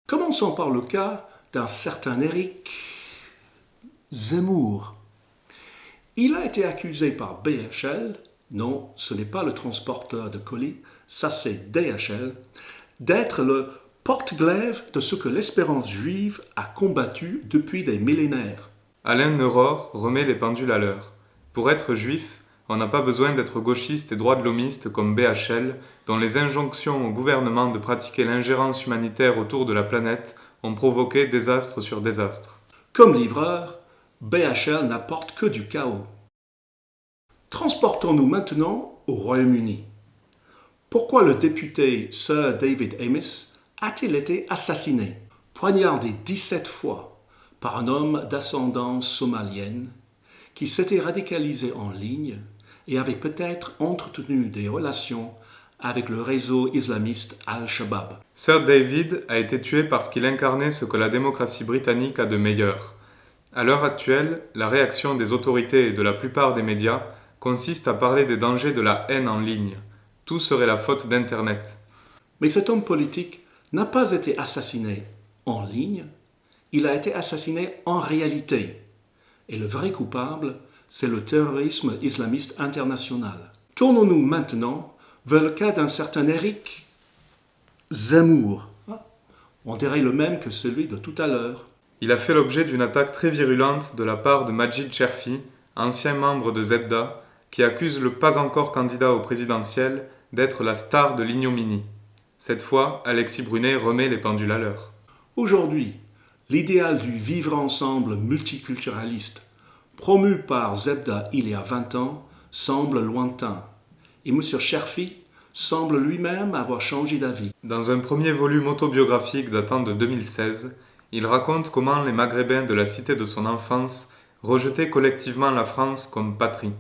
Commençons par le cas d'un certain Éric Zemmour. Il a été accusé par BHL, non, ce n'est pas le transporteur de colis, ça c'est DHL, d'être le porte-glaive de ce que l'espérance juive a combattu depuis des millénaires. Alain Neuror remet les pendules à l'heure. Pour être juif, on n'a pas besoin d'être gauchiste et droit-de-l'homiste comme BHL, dont les injonctions au gouvernement de pratiquer l'ingérence humanitaire autour de la planète ont provoqué désastre sur désastre. Comme livreur, BHL n'apporte que du chaos. Transportons-nous maintenant au Royaume-Uni. Pourquoi le député Sir David Amess a-t-il été assassiné, poignardé 17 fois par un homme d'ascendance somalienne qui s'était radicalisé en ligne et avait peut-être entretenu des relations avec le réseau islamiste Al-Shabaab? Sir David a été tué parce qu'il incarnait ce que la démocratie britannique a de meilleur. À l'heure actuelle, la réaction des autorités et de la plupart des médias consiste à parler des dangers de la haine en ligne. Tout serait la faute d'Internet. Mais cet homme politique n'a pas été assassiné en ligne, il a été assassiné en réalité. Et le vrai coupable, c'est le terrorisme islamiste international. Tournons-nous maintenant vers le cas d'un certain Éric Zemmour. On dirait le même que celui de tout à l'heure. Il a fait l'objet d'une attaque très virulente de la part de Majid Cherfi, ancien membre de Zebda, qui accuse le pas encore candidat au présidentiel d'être la star de l'ignominie. Cette fois, Alexis Brunet remet les pendules à l'heure. Aujourd'hui, l'idéal du vivre ensemble multiculturaliste, promu par Zebda il y a 20 ans, semble lointain. Et M. Cherfi semble lui-même avoir changé d'avis. Dans un premier volume autobiographique datant de 2016, il raconte comment les Maghrébins de la cité de son enfance rejetaient collectivement la France comme patrie.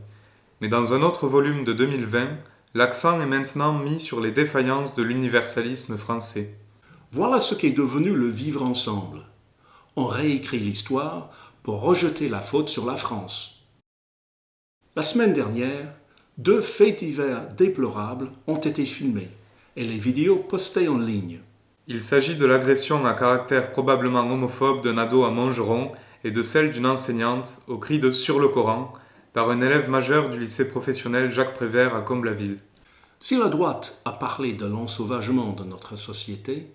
Mais dans un autre volume de 2020, l'accent est maintenant mis sur les défaillances de l'universalisme français. Voilà ce qu'est devenu le vivre ensemble. On réécrit l'histoire pour rejeter la faute sur la France. La semaine dernière, 2 faits divers déplorables ont été filmés et les vidéos postées en ligne. Il s'agit de l'agression à caractère probablement homophobe d'un ado à Montgeron et de celle d'une enseignante, au cri de « Sur le Coran », par un élève majeur du lycée professionnel Jacques Prévert à Comble-la-Ville. Si la droite a parlé de l'ensauvagement de notre société,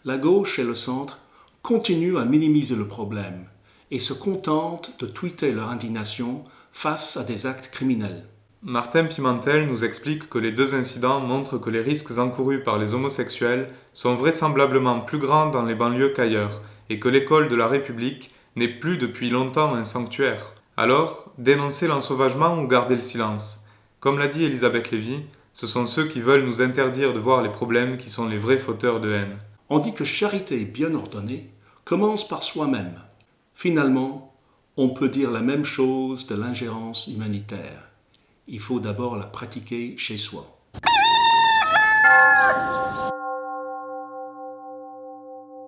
la gauche et le centre continuent à minimiser le problème et se contentent de tweeter leur indignation face à des actes criminels. Martin Pimentel nous explique que les 2 incidents montrent que les risques encourus par les homosexuels sont vraisemblablement plus grands dans les banlieues qu'ailleurs et que l'école de la République n'est plus depuis longtemps un sanctuaire. Alors, dénoncer l'ensauvagement ou garder le silence? Comme l'a dit Elisabeth Lévy, ce sont ceux qui veulent nous interdire de voir les problèmes qui sont les vrais fauteurs de haine. On dit que charité bien ordonnée commence par soi-même. Finalement, on peut dire la même chose de l'ingérence humanitaire. Il faut d'abord la pratiquer chez soi.